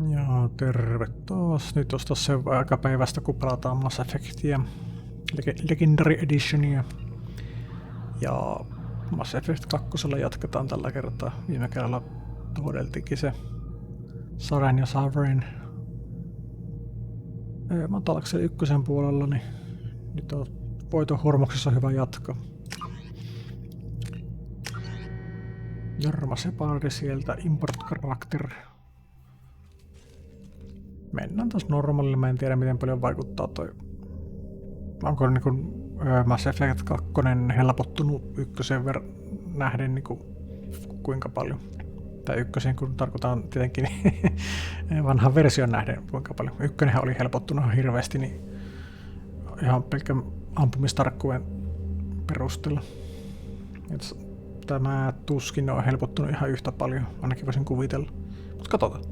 Joo, terve taas. Nyt olisi tossa aika päivästä, kun pelataan Mass Effectia, Legendary Editionia. Ja Mass Effect 2 jatketaan tällä kertaa. Viime kerralla hoideltiinkin se Saren ja Sovereign Matalaksen ykkösen puolella, niin nyt on voiton hurmoksessa hyvä jatko. Jorma Separdi sieltä, Import Character. Mennään taas normaalille, mä en tiedä miten paljon vaikuttaa toi. Onko niinku Mass Effect 2 helpottunut ykkösen nähden niinku kuinka paljon? Tai ykkösen kun tarkoitan tietenkin vanhan version nähden kuinka paljon. Ykkönenhän oli helpottunut hirveästi, niin ihan pelkän ampumistarkkuuden perusteella. Et tämä tuskin on helpottunut ihan yhtä paljon, ainakin voisin kuvitella. Mutta katsotaan.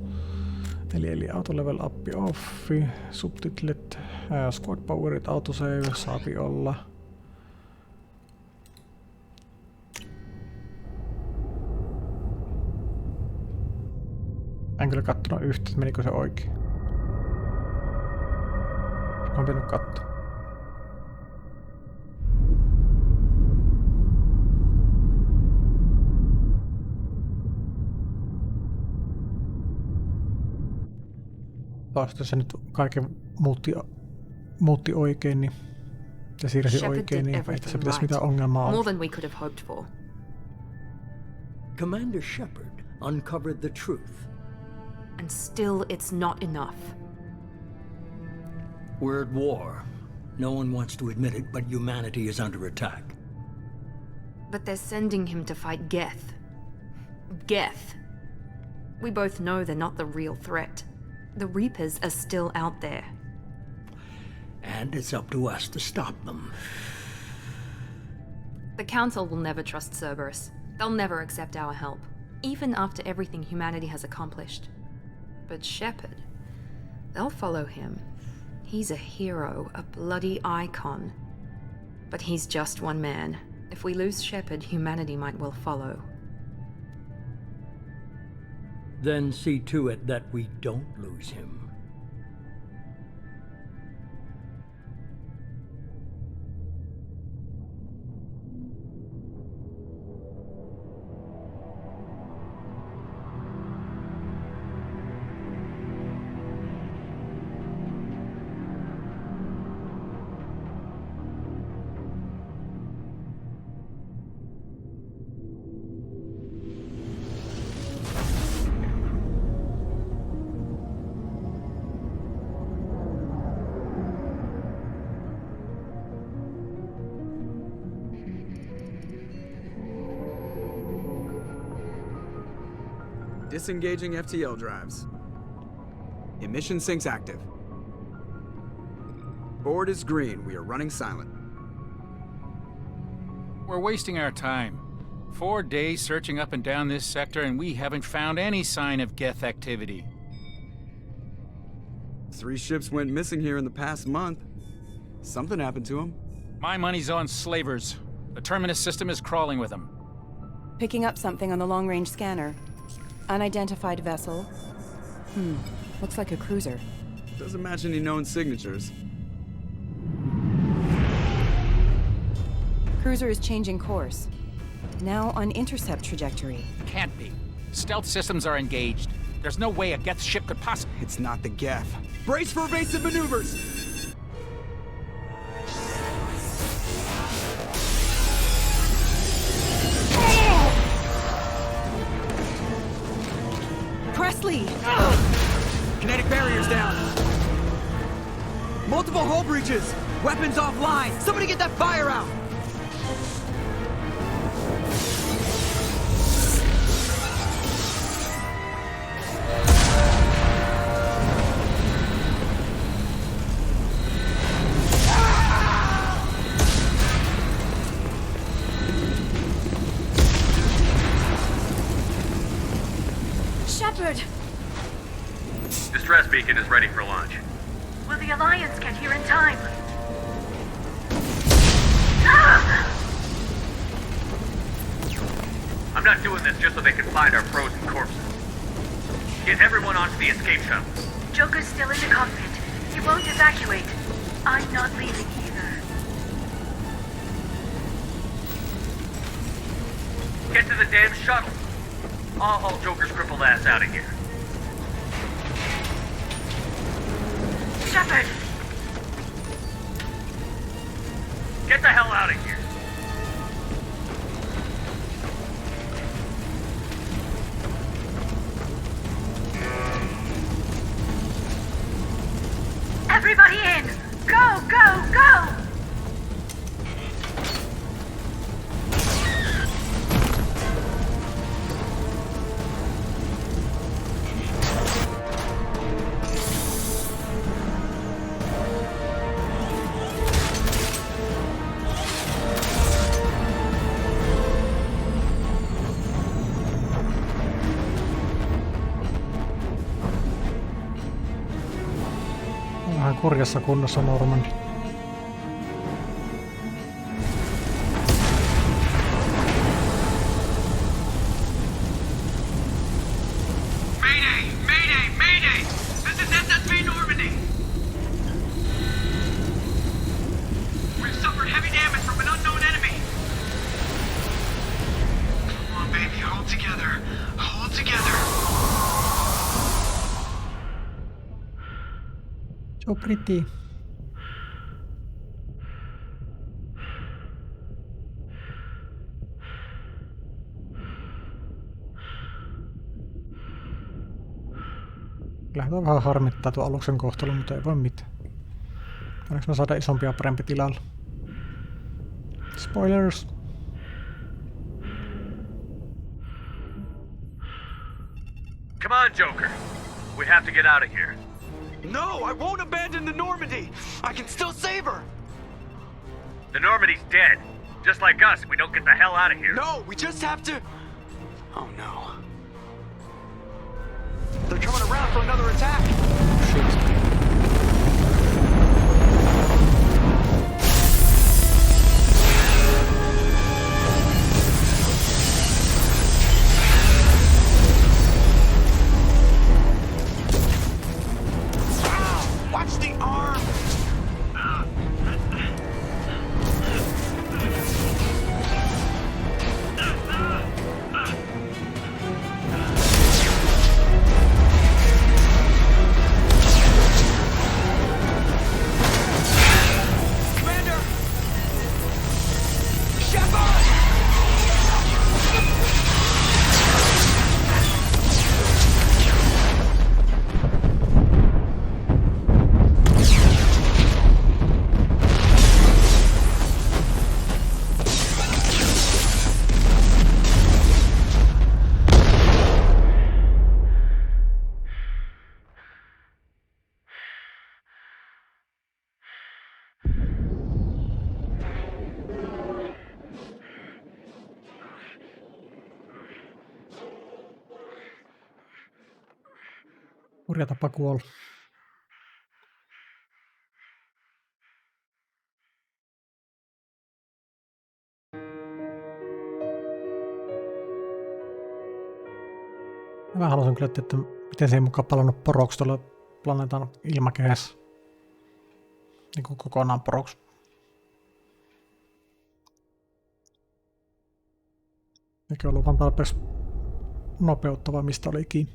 Eli auto level up offi, subtitlet, squad powerit, autosave saapi olla. En kyllä kattonut yhtä, että menikö se oikein. Olen pitänyt katsoa. Taas se nyt kaiken muutti oikein, niin ja siirsi oikein, niin ei tässä pitäisi mitään ongelmaa olla. More than we could have hoped for. Commander Shepard uncovered the truth. And still it's not enough. We're at war. No one wants to admit it, but humanity is under attack. But they're sending him to fight Geth. Geth. We both know they're not the real threat. The Reapers are still out there. And it's up to us to stop them. The Council will never trust Cerberus. They'll never accept our help, even after everything humanity has accomplished. But Shepard, they'll follow him. He's a hero, a bloody icon. But he's just one man. If we lose Shepard, humanity might well follow. Then see to it that we don't lose him. Disengaging FTL drives. Emission sinks active. Board is green. We are running silent. We're wasting our time. 4 days searching up and down this sector, and we haven't found any sign of Geth activity. 3 ships went missing here in the past month. Something happened to them. My money's on slavers. The Terminus system is crawling with them. Picking up something on the long-range scanner. Unidentified vessel. Looks like a cruiser. Doesn't match any known signatures. Cruiser is changing course. Now on intercept trajectory. Can't be. Stealth systems are engaged. There's no way a Geth ship could possibly... It's not the Geth. Brace for evasive maneuvers! Presley! Kinetic barriers down. Multiple hull breaches. Weapons offline. Somebody get that fire out. Shepard! Distress beacon is ready for launch. Will the Alliance get here in time? Ah! I'm not doing this just so they can find our frozen corpses. Get everyone onto the escape shuttle. Joker's still in the cockpit. He won't evacuate. I'm not leaving either. Get to the damn shuttle. I'll haul Joker's crippled ass out of here. Shepard! Get the hell out of here. Everybody in! Go, go, go! Vähän kurjassa kunnossa Norman. Mayday! Mayday! Mayday! This is SSV Normandy! We've suffered heavy damage from an unknown enemy! Come on, baby, hold together. Hold together. So pretty. Kyllä tämä vähän harmittaa tuo aluksen kohtelu, mutta ei voi mitään. Onneksi me saadaan isompia ja parempi tilalla. Spoilers! Come on, Joker. We have to get out of here. No, I won't abandon the Normandy! I can still save her! The Normandy's dead. Just like us, we don't get the hell out of here. No, we just have to... Oh no. They're coming around for another attack! Watch the arm! Commander! Shepard! Kurja tapa kuolla. Mä haluaisin kyllä, että miten se ei mukaan palannut poroksi tuolla planeetan ilmakehässä. Niin kuin kokonaan poroksi. Eikä ollut vaan tarpeeksi nopeuttava, mistä olikin.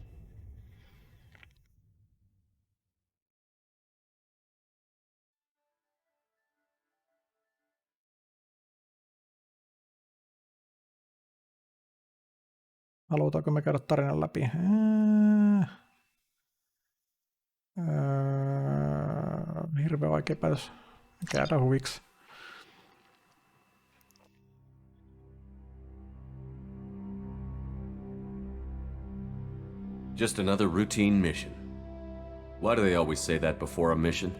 Halutaanko me käydä tarinan läpi? Hirveän vaikea päätös. Käydään huviksi. Just another routine mission. Why do they always say that before a mission?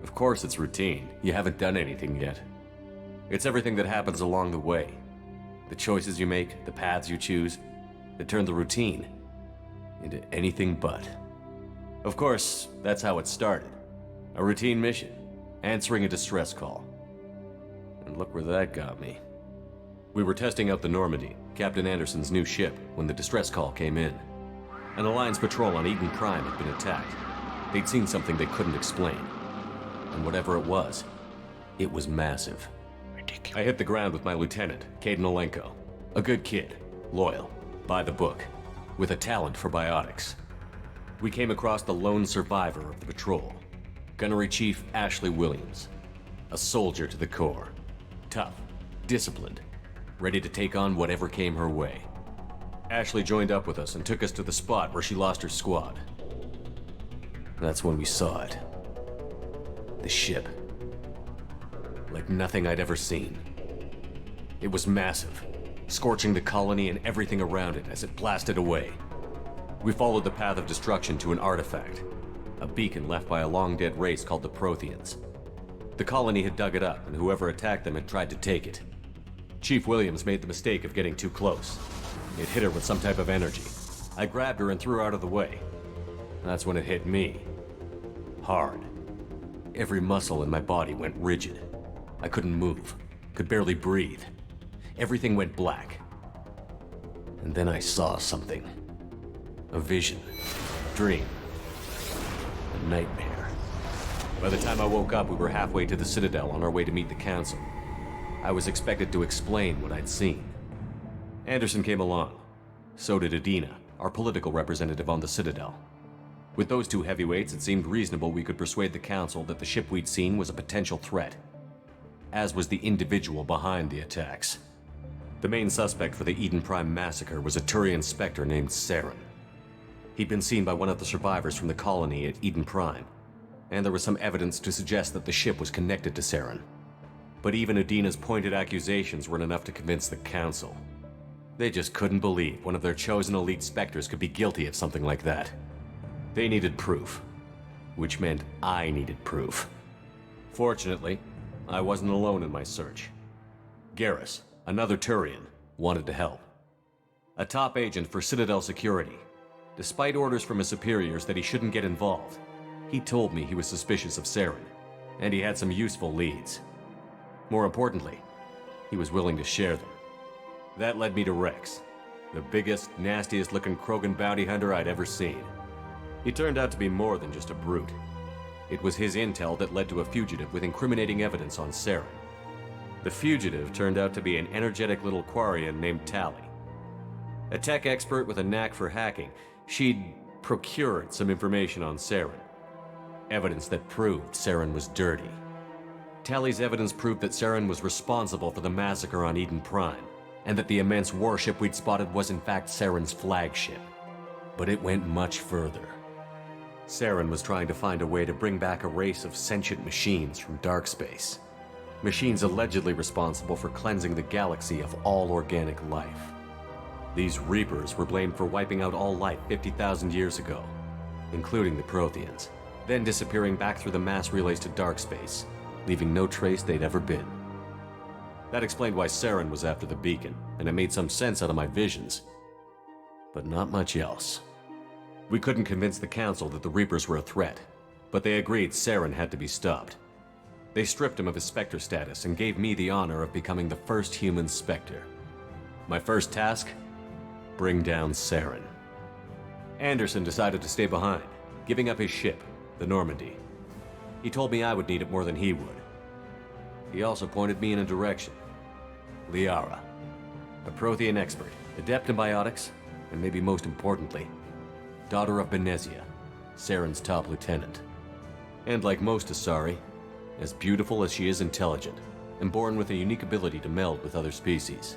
Of course it's routine. You haven't done anything yet. It's everything that happens along the way. The choices you make, the paths you choose, that turn the routine into anything but. Of course, that's how it started. A routine mission, answering a distress call. And look where that got me. We were testing out the Normandy, Captain Anderson's new ship, when the distress call came in. An Alliance patrol on Eden Prime had been attacked. They'd seen something they couldn't explain. And whatever it was massive. Ridiculous. I hit the ground with my lieutenant, Caden Olenko. A good kid, loyal, by the book, with a talent for biotics. We came across the lone survivor of the patrol, Gunnery Chief Ashley Williams. A soldier to the core. Tough, disciplined, ready to take on whatever came her way. Ashley joined up with us and took us to the spot where she lost her squad. That's when we saw it. The ship. Like nothing I'd ever seen. It was massive, scorching the colony and everything around it as it blasted away. We followed the path of destruction to an artifact, a beacon left by a long-dead race called the Protheans. The colony had dug it up, and whoever attacked them had tried to take it. Chief Williams made the mistake of getting too close. It hit her with some type of energy. I grabbed her and threw her out of the way. That's when it hit me. Hard. Every muscle in my body went rigid. I couldn't move, could barely breathe. Everything went black. And then I saw something. A vision. Dream. A nightmare. By the time I woke up, we were halfway to the Citadel on our way to meet the Council. I was expected to explain what I'd seen. Anderson came along. So did Adina, our political representative on the Citadel. With those two heavyweights, it seemed reasonable we could persuade the Council that the ship we'd seen was a potential threat, as was the individual behind the attacks. The main suspect for the Eden Prime massacre was a Turian Spectre named Saren. He'd been seen by one of the survivors from the colony at Eden Prime, and there was some evidence to suggest that the ship was connected to Saren. But even Adina's pointed accusations weren't enough to convince the Council. They just couldn't believe one of their chosen elite Spectres could be guilty of something like that. They needed proof, which meant I needed proof. Fortunately, I wasn't alone in my search. Garrus, another Turian, wanted to help. A top agent for Citadel Security. Despite orders from his superiors that he shouldn't get involved, he told me he was suspicious of Saren, and he had some useful leads. More importantly, he was willing to share them. That led me to Rex, the biggest, nastiest-looking Krogan bounty hunter I'd ever seen. He turned out to be more than just a brute. It was his intel that led to a fugitive with incriminating evidence on Saren. The fugitive turned out to be an energetic little Quarian named Tally. A tech expert with a knack for hacking, she'd procured some information on Saren. Evidence that proved Saren was dirty. Tally's evidence proved that Saren was responsible for the massacre on Eden Prime, and that the immense warship we'd spotted was in fact Saren's flagship. But it went much further. Saren was trying to find a way to bring back a race of sentient machines from dark space. Machines allegedly responsible for cleansing the galaxy of all organic life. These Reapers were blamed for wiping out all life 50,000 years ago, including the Protheans, then disappearing back through the mass relays to dark space, leaving no trace they'd ever been. That explained why Saren was after the beacon, and it made some sense out of my visions. But not much else. We couldn't convince the Council that the Reapers were a threat, but they agreed Saren had to be stopped. They stripped him of his Spectre status and gave me the honor of becoming the first human Spectre. My first task? Bring down Saren. Anderson decided to stay behind, giving up his ship, the Normandy. He told me I would need it more than he would. He also pointed me in a direction. Liara, a Prothean expert, adept in biotics, and maybe most importantly, daughter of Benezia, Saren's top lieutenant. And like most Asari, as beautiful as she is intelligent, and born with a unique ability to meld with other species.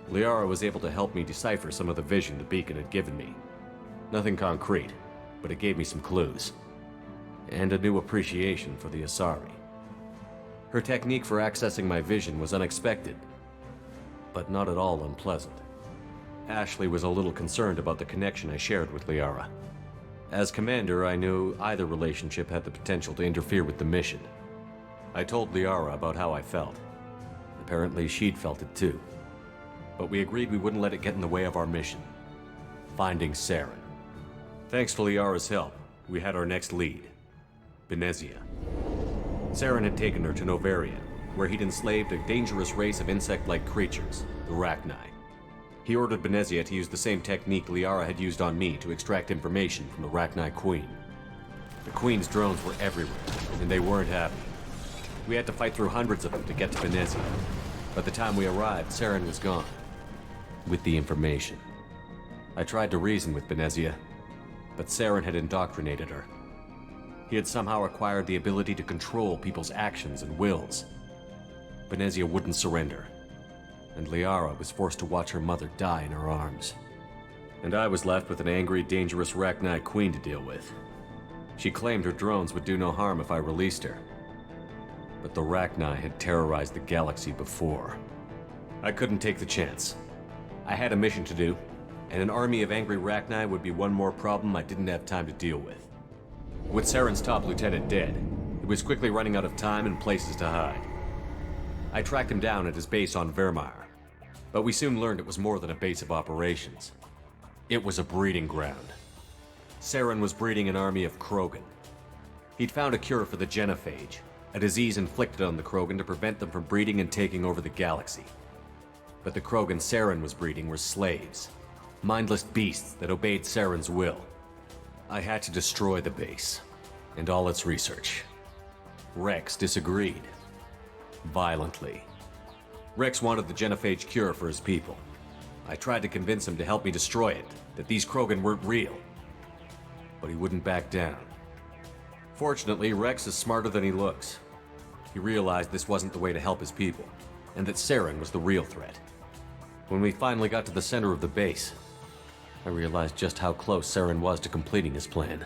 Liara was able to help me decipher some of the vision the beacon had given me. Nothing concrete, but it gave me some clues. And a new appreciation for the Asari. Her technique for accessing my vision was unexpected, but not at all unpleasant. Ashley was a little concerned about the connection I shared with Liara. As commander, I knew either relationship had the potential to interfere with the mission. I told Liara about how I felt. Apparently, she'd felt it too. But we agreed we wouldn't let it get in the way of our mission. Finding Saren. Thanks to Liara's help, we had our next lead. Benezia. Saren had taken her to Novaria, where he'd enslaved a dangerous race of insect-like creatures, the Rachni. He ordered Benezia to use the same technique Liara had used on me to extract information from the Rachni Queen. The Queen's drones were everywhere, and they weren't happy. We had to fight through hundreds of them to get to Benezia. By the time we arrived, Saren was gone. With the information. I tried to reason with Benezia, but Saren had indoctrinated her. He had somehow acquired the ability to control people's actions and wills. Benezia wouldn't surrender, and Liara was forced to watch her mother die in her arms. And I was left with an angry, dangerous Rachni Queen to deal with. She claimed her drones would do no harm if I released her. But the Rachni had terrorized the galaxy before. I couldn't take the chance. I had a mission to do, and an army of angry Rachni would be one more problem I didn't have time to deal with. With Saren's top lieutenant dead, it was quickly running out of time and places to hide. I tracked him down at his base on Vermeer, but we soon learned it was more than a base of operations. It was a breeding ground. Saren was breeding an army of Krogan. He'd found a cure for the genophage, a disease inflicted on the Krogan to prevent them from breeding and taking over the galaxy. But the Krogan Saren was breeding were slaves, mindless beasts that obeyed Saren's will. I had to destroy the base, and all its research. Rex disagreed. Violently. Rex wanted the genophage cure for his people. I tried to convince him to help me destroy it, that these Krogan weren't real. But he wouldn't back down. Fortunately, Rex is smarter than he looks. He realized this wasn't the way to help his people, and that Saren was the real threat. When we finally got to the center of the base, I realized just how close Saren was to completing his plan.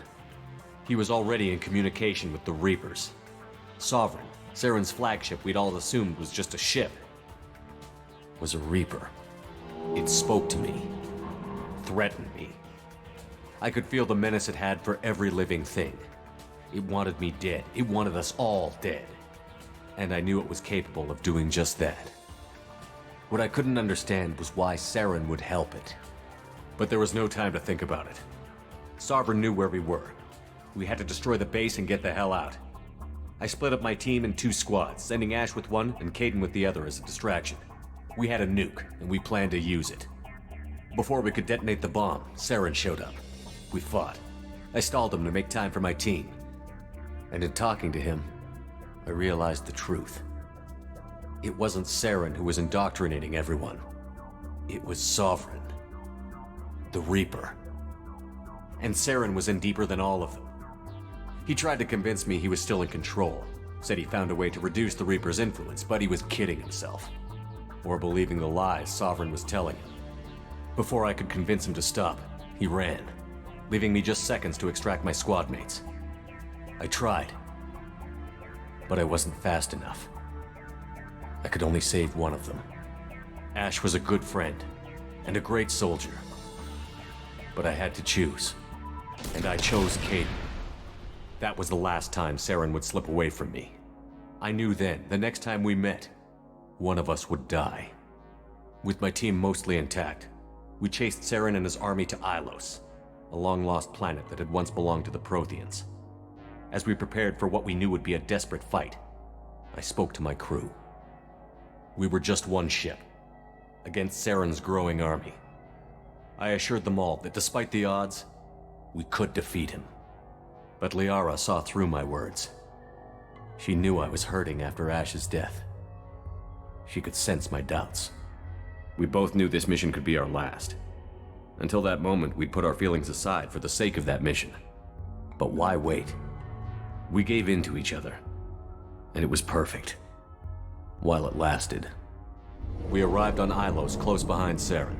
He was already in communication with the Reapers. Sovereign, Saren's flagship we'd all assumed was just a ship, was a Reaper. It spoke to me, threatened me. I could feel the menace it had for every living thing. It wanted me dead. It wanted us all dead. And I knew it was capable of doing just that. What I couldn't understand was why Saren would help it. But there was no time to think about it. Sovereign knew where we were. We had to destroy the base and get the hell out. I split up my team in 2 squads, sending Ash with one and Caden with the other as a distraction. We had a nuke, and we planned to use it. Before we could detonate the bomb, Saren showed up. We fought. I stalled him to make time for my team. And in talking to him, I realized the truth. It wasn't Saren who was indoctrinating everyone. It was Sovereign. The Reaper. And Saren was in deeper than all of them. He tried to convince me he was still in control, said he found a way to reduce the Reaper's influence, but he was kidding himself. Or believing the lies Sovereign was telling him. Before I could convince him to stop, he ran, leaving me just seconds to extract my squad mates. I tried, but I wasn't fast enough. I could only save one of them. Ash was a good friend, and a great soldier. But I had to choose, and I chose Caden. That was the last time Saren would slip away from me. I knew then, the next time we met, one of us would die. With my team mostly intact, we chased Saren and his army to Ilos, a long-lost planet that had once belonged to the Protheans. As we prepared for what we knew would be a desperate fight, I spoke to my crew. We were just one ship, against Saren's growing army. I assured them all that despite the odds, we could defeat him. But Liara saw through my words. She knew I was hurting after Ash's death. She could sense my doubts. We both knew this mission could be our last. Until that moment, we'd put our feelings aside for the sake of that mission. But why wait? We gave in to each other, and it was perfect. While it lasted. We arrived on Ilos, close behind Saren.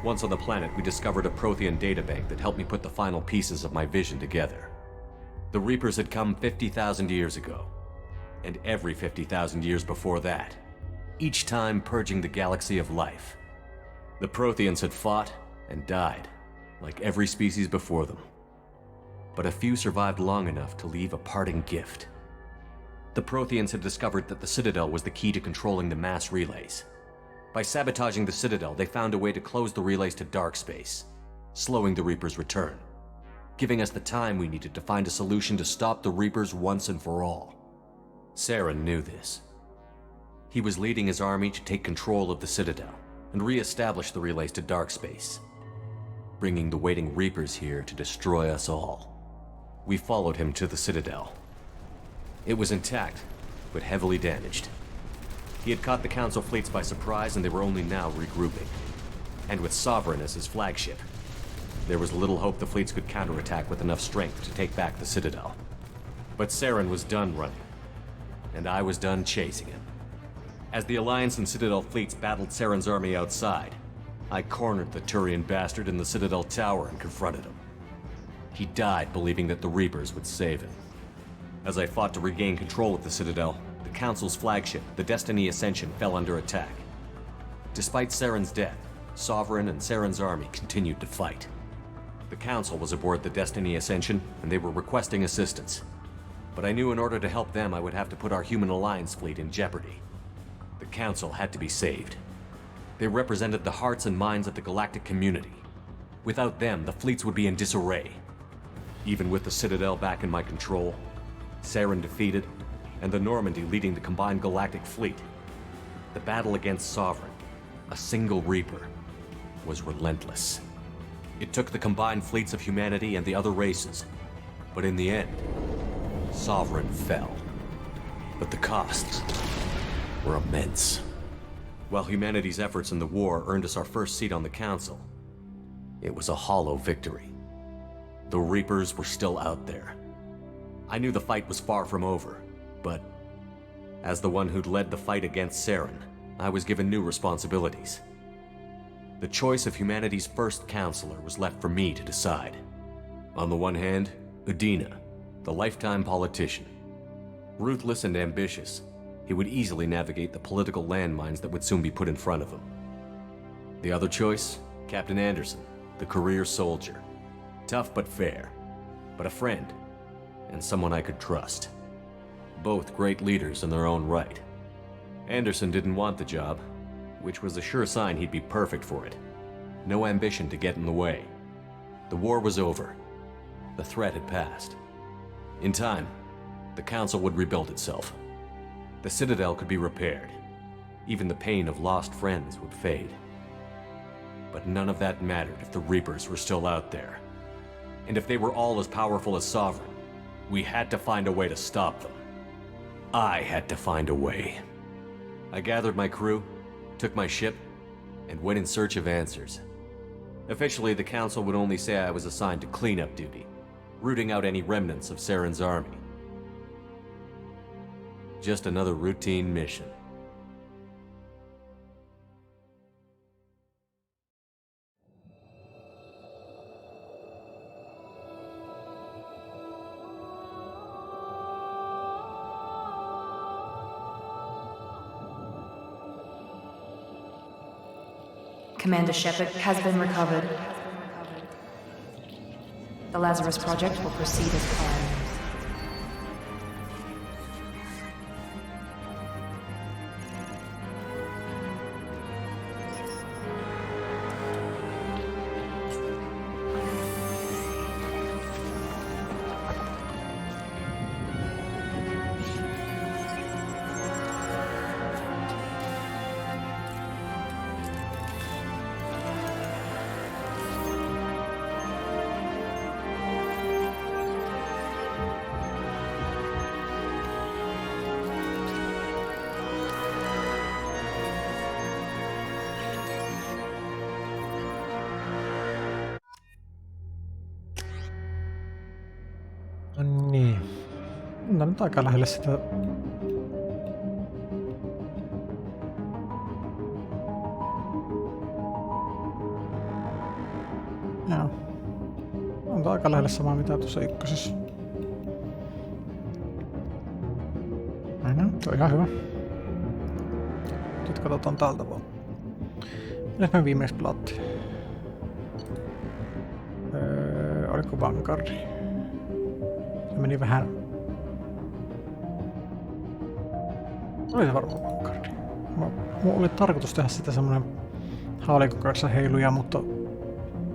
Once on the planet, we discovered a Prothean databank that helped me put the final pieces of my vision together. The Reapers had come 50,000 years ago, and every 50,000 years before that, each time purging the galaxy of life. The Protheans had fought and died, like every species before them. But a few survived long enough to leave a parting gift. The Protheans had discovered that the Citadel was the key to controlling the mass relays. By sabotaging the Citadel, they found a way to close the relays to dark space, slowing the Reapers' return, giving us the time we needed to find a solution to stop the Reapers once and for all. Saren knew this. He was leading his army to take control of the Citadel, and re-establish the relays to dark space, bringing the waiting Reapers here to destroy us all. We followed him to the Citadel. It was intact, but heavily damaged. He had caught the Council fleets by surprise, and they were only now regrouping. And with Sovereign as his flagship, there was little hope the fleets could counterattack with enough strength to take back the Citadel. But Saren was done running, and I was done chasing him. As the Alliance and Citadel fleets battled Saren's army outside, I cornered the Turian bastard in the Citadel tower and confronted him. He died believing that the Reapers would save him. As I fought to regain control of the Citadel, the Council's flagship, the Destiny Ascension, fell under attack. Despite Saren's death, Sovereign and Saren's army continued to fight. The Council was aboard the Destiny Ascension, and they were requesting assistance. But I knew in order to help them, I would have to put our human Alliance fleet in jeopardy. The Council had to be saved. They represented the hearts and minds of the galactic community. Without them, the fleets would be in disarray. Even with the Citadel back in my control, Saren defeated, and the Normandy leading the combined galactic fleet, the battle against Sovereign, a single Reaper, was relentless. It took the combined fleets of humanity and the other races, but in the end, Sovereign fell. But the costs were immense. While humanity's efforts in the war earned us our first seat on the Council, it was a hollow victory. The Reapers were still out there. I knew the fight was far from over, but as the one who'd led the fight against Saren, I was given new responsibilities. The choice of humanity's first counselor was left for me to decide. On the one hand, Udina, the lifetime politician. Ruthless and ambitious, he would easily navigate the political landmines that would soon be put in front of him. The other choice, Captain Anderson, the career soldier. Tough but fair, but a friend, and someone I could trust. Both great leaders in their own right. Anderson didn't want the job, which was a sure sign he'd be perfect for it. No ambition to get in the way. The war was over. The threat had passed. In time, the Council would rebuild itself. The Citadel could be repaired. Even the pain of lost friends would fade. But none of that mattered if the Reapers were still out there. And if they were all as powerful as Sovereign, we had to find a way to stop them. I had to find a way. I gathered my crew, took my ship, and went in search of answers. Officially, the Council would only say I was assigned to cleanup duty, rooting out any remnants of Saren's army. Just another routine mission. Commander Shepard has been recovered. The Lazarus Project will proceed as planned. No niin. No nyt aika lähelle sitä. Joo. On aika lähelle samaa mitä tuossa ykkösessä. Tuo on ihan hyvä. Nyt katsotaan täältä vaan. Mitäs me viimeis pelattiin? Oliko Vanguardi? Se meni vähän... Oli se varmaan Vanguardi. Mulla oli tarkoitus tehdä sitä semmonen haalikon kanssa heiluja, mutta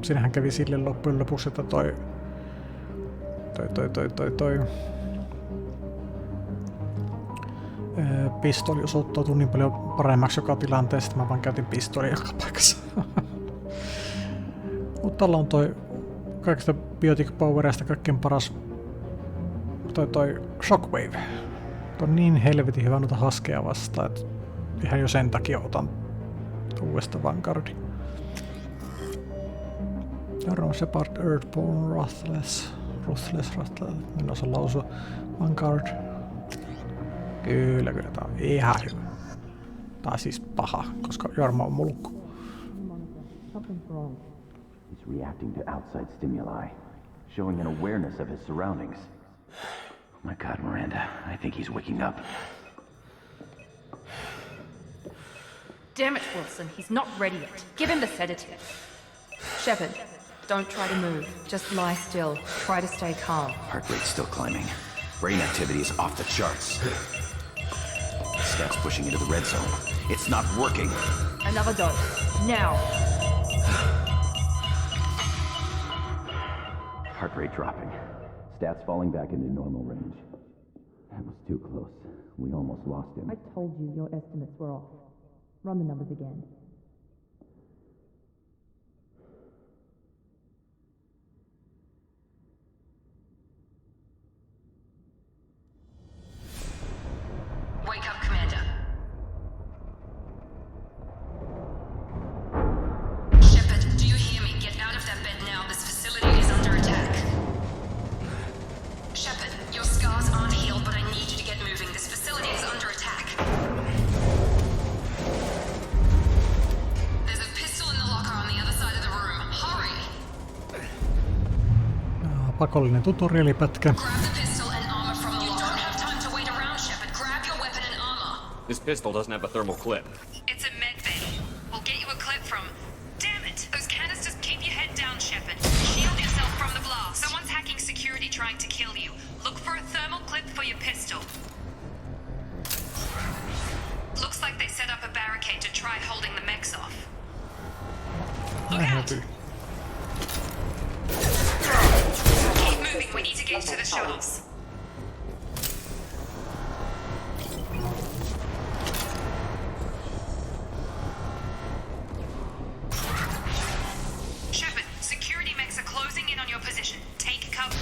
siinähän kävi sille loppujen lopuksi, että toi pistooli osoittautui niin paljon paremmaksi joka tilanteessa, että mä vaan käytin pistoolia joka paikassa. Mutta tällä on toi kaikista Biotic Powereista kaikkein paras toi Shockwave. Tuo on niin helvetin hyvä noita haskeja vastaan, että ihan jo sen takia otan uudesta Vanguardin. Seuraava Shepard, Earthborn, Ruthless. En osaa lausua. Vanguard. Kyllä, tää on ihan hyvä. Tää on siis paha, koska Jorma on mulkku. He's reacting to outside stimuli, showing an awareness of his surroundings. Oh my God, Miranda, I think he's waking up. Damn it, Wilson, he's not ready yet. Give him the sedative. Shepard, don't try to move. Just lie still. Try to stay calm. Heart rate's still climbing. Brain activity is off the charts. Stats pushing into the red zone. It's not working. Another dose. Now. Heart rate dropping. Stats falling back into normal range. That was too close. We almost lost him. I told you your estimates were off. Run the numbers again. Wake up, Commander. Shepard, do you hear me? Get out of that bed now. This facility is under attack. Shepard, your scars aren't healed, but I need you to get moving. This facility is under attack. There's a pistol in the locker on the other side of the room. Hurry! Pakollinen tutorialipätkä. Grab the pistol and armor from the locker. You don't have time to wait around, Shepard. Grab your weapon and armor. This pistol doesn't have a thermal clip. It's a med bay. We'll get you a clip from... Damn it! Those canisters, keep your head down, Shepard. Shield yourself from the blast. Someone's hacking security trying to kill you. Look for a thermal clip for your pistol. Looks like they set up a barricade to try holding the mechs off. Look out! Keep moving, we need to get to the shuttles. Shepard, security mechs are closing in on your position. Take cover.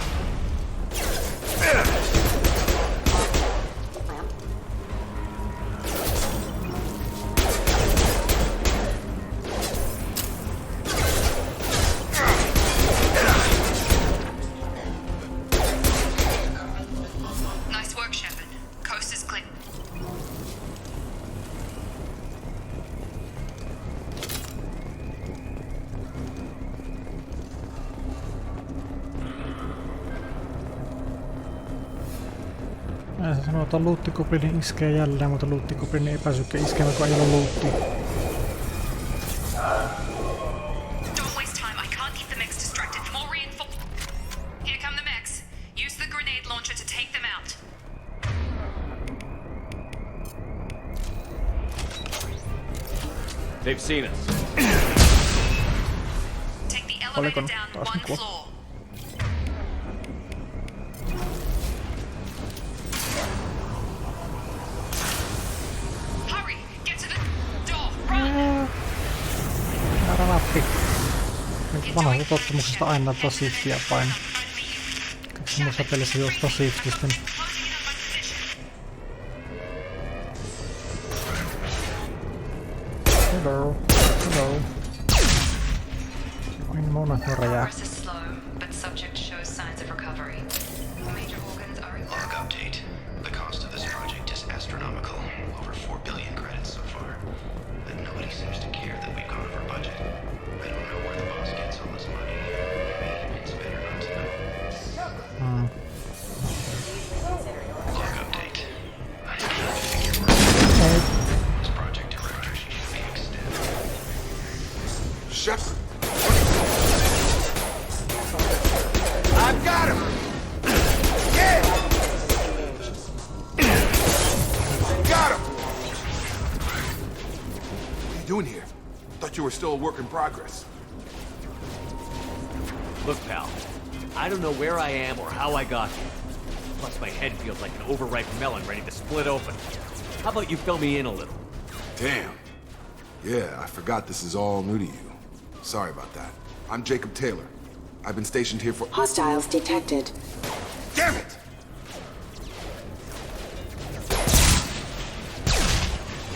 Nice work, Shepard. Coast is clear. Mä sanoin, että luuttikuplini iskee jälleen, mutta luuttikuplini ei pääsykään iskemään, kun ei ole luutti. Don't waste time. I can't keep the mechs distracted. More reinforce. Here come the mechs. Use the grenade launcher to take them out. They've seen us. Take the elevator down one floor. Hurry! Get to the door! Run! Älä nappi. Nyt vanhasta tottumuksesta aina tuo shiftiä paino. Kaksi muussa pelissä juostaa shiftistä. Hello. Hello. Vain monahora jää. Progress is slow, but subject shows signs of recovery. Major organs are Log update. The cost of this project is astronomical. Over 4 billion credits so far. But nobody seems to care that we've gone over budget. I don't know where the boss gets all this money. Maybe it's better not to know. Log update. I can't figure where this project director should be extended. Shepard! I've got him! Yeah! Got him! What are you doing here? Thought you were still a work in progress. Look, pal. I don't know where I am or how I got here. Plus my head feels like an overripe melon ready to split open. How about you fill me in a little? Damn. Yeah, I forgot this is all new to you. Sorry about that. I'm Jacob Taylor. I've been stationed here for— Hostiles detected. Damn it!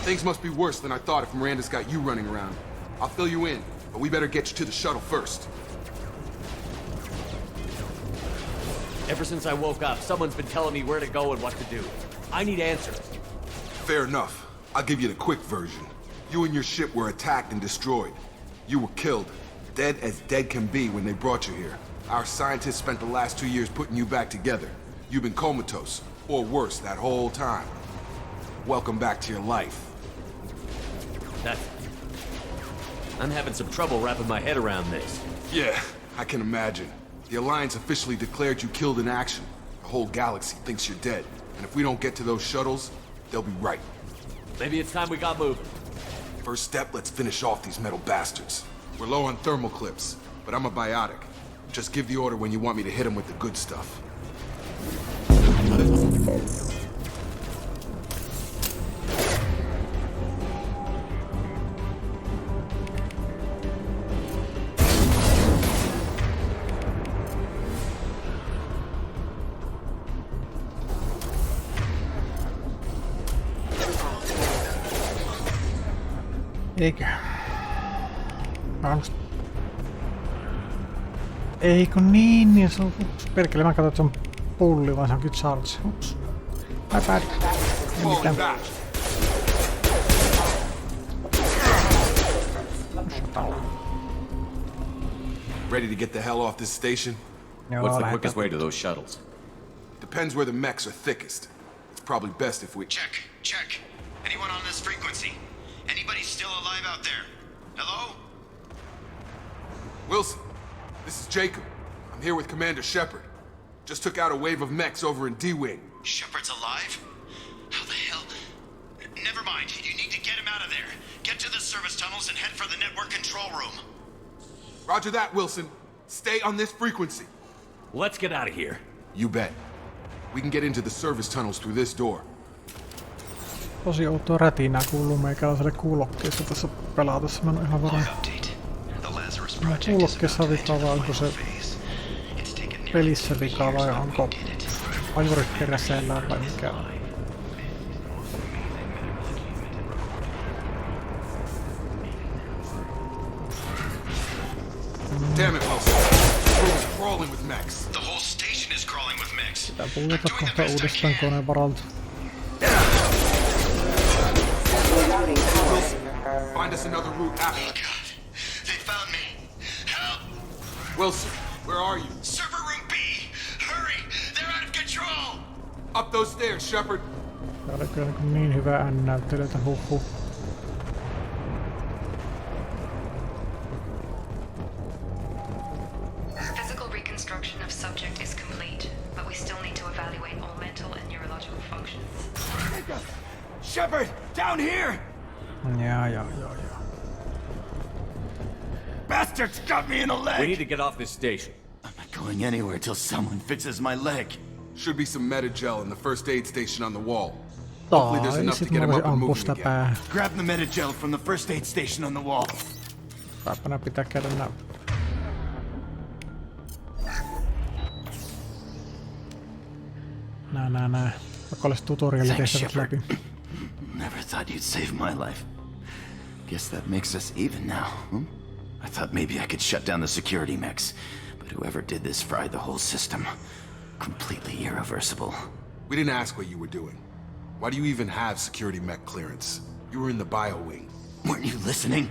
Things must be worse than I thought if Miranda's got you running around. I'll fill you in, but we better get you to the shuttle first. Ever since I woke up, someone's been telling me where to go and what to do. I need answers. Fair enough. I'll give you the quick version. You and your ship were attacked and destroyed. You were killed, dead as dead can be when they brought you here. Our scientists spent the last 2 years putting you back together. You've been comatose, or worse, that whole time. Welcome back to your life. I'm having some trouble wrapping my head around this. Yeah, I can imagine. The Alliance officially declared you killed in action. The whole galaxy thinks you're dead. And if we don't get to those shuttles, they'll be right. Maybe it's time we got moving. First step, let's finish off these metal bastards. We're low on thermal clips, but I'm a biotic. Just give the order when you want me to hit them with the good stuff. Eikö? Eikö niin se on... Ups, perkele, mä katsoin, että se on pulli, vaan se onkin charge. Ups. My bad. Ei mitään. Ready to get the hell off this station? What's the quickest way to those shuttles? Depends where the mechs are thickest. It's probably best if we... Check. Anyone on this frequency? Anybody still alive out there? Hello? Wilson, this is Jacob. I'm here with Commander Shepard. Just took out a wave of mechs over in D-Wing. Shepard's alive? How the hell? Never mind. You need to get him out of there. Get to the service tunnels and head for the network control room. Roger that, Wilson. Stay on this frequency. Let's get out of here. You bet. We can get into the service tunnels through this door. Tosi outoa rätinää kuuluu meikäläiselle kuulokkeessa tässä pelaatessa. Mä en ole ihan varma. Kuulokkeessa vikaa vai onko se pelissä vikaa vai onko ajurit keräseellään vai mikä on? Damn it, Wilson. We're crawling with mechs. The whole station is crawling with mechs. Pitää pullata kohta uudestaan koneen varalta. Find us another route after. Oh God, they found me. Help! Wilson, where are you? Server room B. Hurry! They're out of control. Up those stairs, Shepard. Tää oli kyllä niin hyvä ääninäyttelytä, huhhuh. Physical reconstruction of subject is complete, but we still need to evaluate all mental and neurological functions. Shepard, down here! Yeah. Bastards got me in the leg! We need to get off this station. I'm not going anywhere till someone fixes my leg. Should be some metagel in the first aid station on the wall. Tai sit mä voisin ampua sitä päähän. Grab the metagel from the first aid station on the wall. Pääpänä pitää käydä nää. Vaikka olisi tutorialit tehtävät läpi. Never thought you'd save my life. Guess that makes us even now, hmm? I thought maybe I could shut down the security mechs, but whoever did this fried the whole system. Completely irreversible. We didn't ask what you were doing. Why do you even have security mech clearance? You were in the bio wing. Weren't you listening?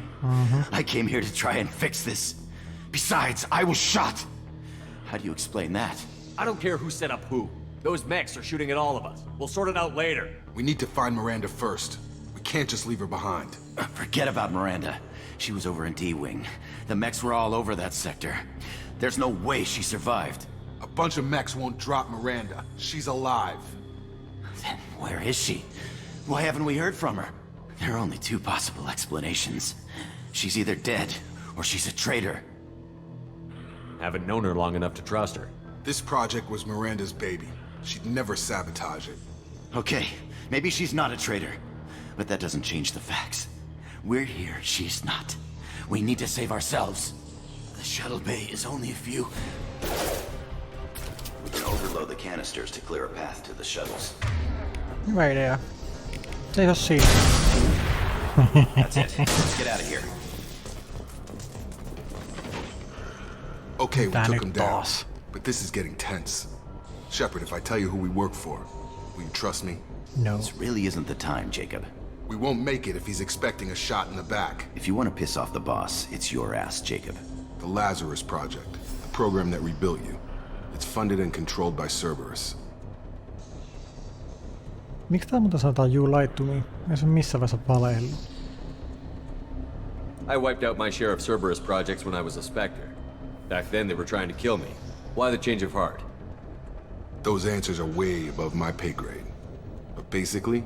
I came here to try and fix this. Besides, I was shot. How do you explain that? I don't care who set up who. Those mechs are shooting at all of us. We'll sort it out later. We need to find Miranda first. We can't just leave her behind. Forget about Miranda. She was over in D-Wing. The mechs were all over that sector. There's no way she survived. A bunch of mechs won't drop Miranda. She's alive. Then where is she? Why haven't we heard from her? There are only two possible explanations. She's either dead, or she's a traitor. Haven't known her long enough to trust her. This project was Miranda's baby. She'd never sabotage it. Okay, maybe she's not a traitor, but that doesn't change the facts. We're here, she's not. We need to save ourselves. The shuttle bay is only a few... We can overload the canisters to clear a path to the shuttles. Hyvä idea. Seiso siinä. That's it. Let's get out of here. Okay, we Tää took nyt him down, taas. but this is getting tense. Shepard, if I tell you who we work for, will you trust me? No. This really isn't the time, Jacob. We won't make it if he's expecting a shot in the back. If you want to piss off the boss, it's your ass, Jacob. The Lazarus Project, the program that rebuilt you. It's funded and controlled by Cerberus. Miksi tää muuten sanotaan you lied to me? Ei se missään vaiheessa valeillut. I wiped out my share of Cerberus projects when I was a Spectre. Back then they were trying to kill me. Why the change of heart? Those answers are way above my pay grade. But basically,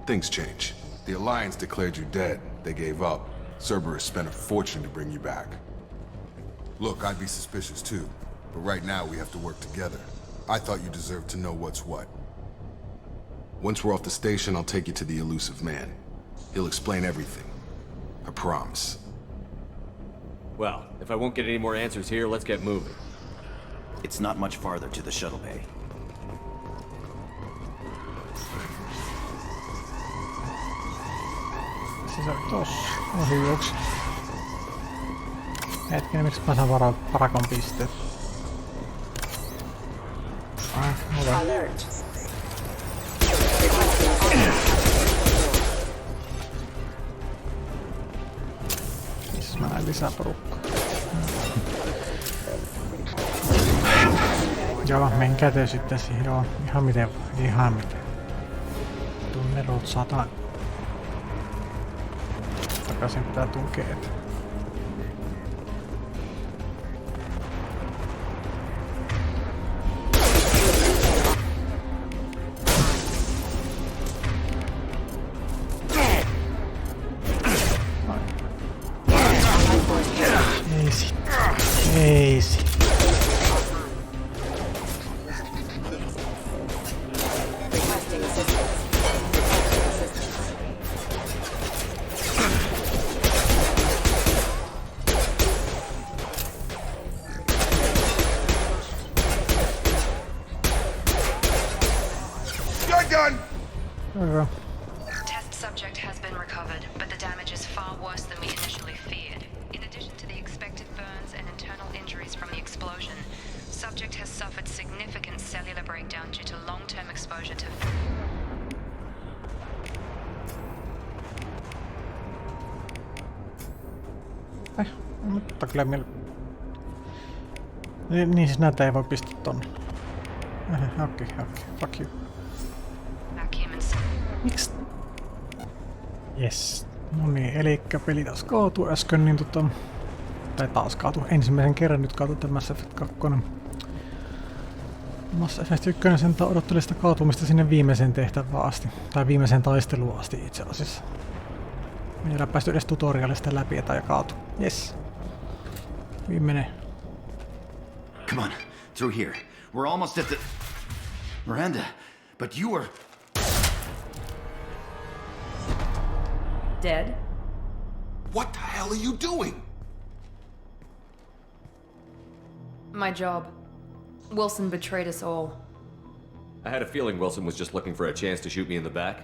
things change. The Alliance declared you dead. They gave up. Cerberus spent a fortune to bring you back. Look, I'd be suspicious too. But right now we have to work together. I thought you deserved to know what's what. Once we're off the station, I'll take you to the elusive man. He'll explain everything. I promise. Well, if I won't get any more answers here, let's get moving. It's not much farther to the shuttle bay. Se oli tossa. Ohi juoksi. Hetkinen, miksi mä saan parakon pisteet? Alert. Missä mä näin lisää porukkaa? Joo, menkää te sitten siihen. Joo, ihan miten. Ihan miten. Tunnerot saatana. Takaisin pitää tunkea. Easy. Easy. Test subject has been recovered, but the damage is far worse than we initially feared. In addition to the expected burns and internal injuries from the explosion, subject has suffered significant cellular breakdown due to long-term exposure to... Mutta kyllä meillä... Niin siis näitä ei voi pistää tonne. Okei, fuck you. Miks? Yes. No niin, elikkä peli taas kaatui äsken, niin tai taas kaatui. Ensimmäisen kerran nyt kaatui tämä Mass Effect 2. Mass Effect 1 sentään odotteli sitä kaatumista sinne viimeiseen tehtävään asti. Tai viimeiseen taisteluun asti itse asiassa. Me ei ole päästy edes tutorialista läpi ja tai kaatu. Yes. Viimeinen. Come on, through here. We're almost at the... Miranda, but you were... Dead? What the hell are you doing? My job. Wilson betrayed us all. I had a feeling Wilson was just looking for a chance to shoot me in the back.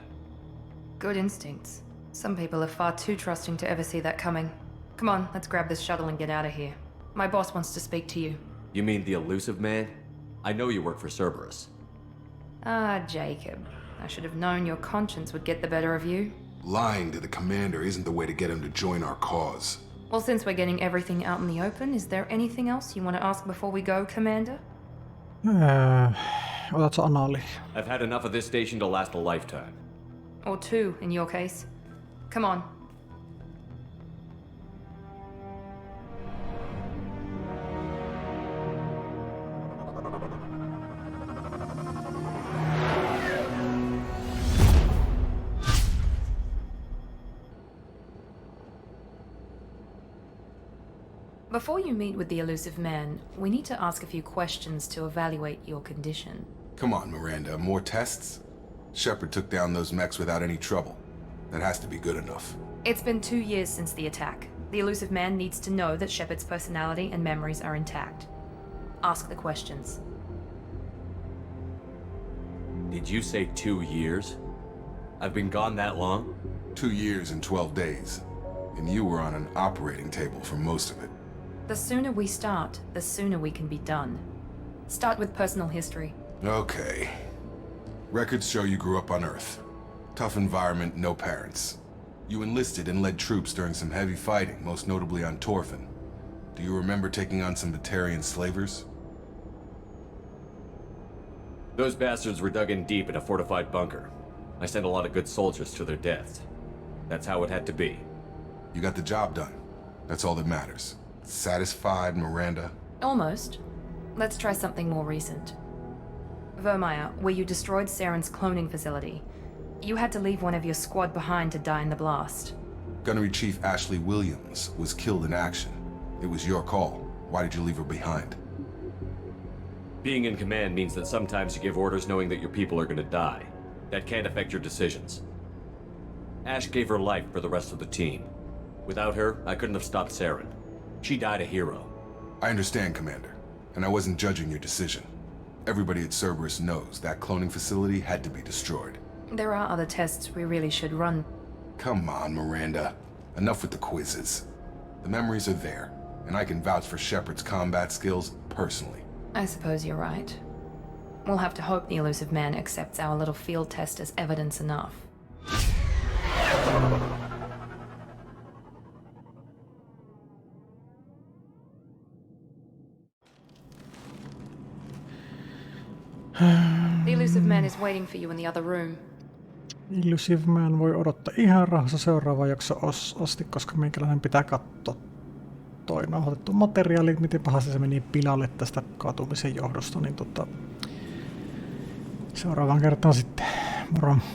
Good instincts. Some people are far too trusting to ever see that coming. Come on, let's grab this shuttle and get out of here. My boss wants to speak to you. You mean the elusive man? I know you work for Cerberus. Ah, Jacob. I should have known your conscience would get the better of you. Lying to the commander isn't the way to get him to join our cause. Well, since we're getting everything out in the open, is there anything else you want to ask before we go, Commander? Otatko anali? I've had enough of this station to last a lifetime. Or two, in your case. Come on. Before you meet with the elusive man, we need to ask a few questions to evaluate your condition. Come on, Miranda, more tests? Shepard took down those mechs without any trouble. That has to be good enough. It's been 2 years since the attack. The elusive man needs to know that Shepard's personality and memories are intact. Ask the questions. Did you say 2 years? I've been gone that long? 2 years and 12 days. And you were on an operating table for most of it. The sooner we start, the sooner we can be done. Start with personal history. Okay. Records show you grew up on Earth. Tough environment, no parents. You enlisted and led troops during some heavy fighting, most notably on Torfin. Do you remember taking on some Batarian slavers? Those bastards were dug in deep in a fortified bunker. I sent a lot of good soldiers to their deaths. That's how it had to be. You got the job done. That's all that matters. Satisfied, Miranda? Almost. Let's try something more recent. Vermeer, where you destroyed Saren's cloning facility. You had to leave one of your squad behind to die in the blast. Gunnery Chief Ashley Williams was killed in action. It was your call. Why did you leave her behind? Being in command means that sometimes you give orders knowing that your people are gonna die. That can't affect your decisions. Ash gave her life for the rest of the team. Without her, I couldn't have stopped Saren. She died a hero. I understand, Commander, and I wasn't judging your decision. Everybody at Cerberus knows that cloning facility had to be destroyed. There are other tests we really should run. Come on, Miranda. Enough with the quizzes. The memories are there, and I can vouch for Shepard's combat skills personally. I suppose you're right. We'll have to hope the elusive man accepts our little field test as evidence enough. The elusive man is waiting for you in the other room. Illusive Man voi odottaa ihan rauhassa seuraava jakso asti, koska meikäläinen pitää katsoa toi nauhoitettu materiaali, miten pahasti se meni pilalle tästä kaatumisen johdosta, niin seuraavaan kertaan sitten. Moro.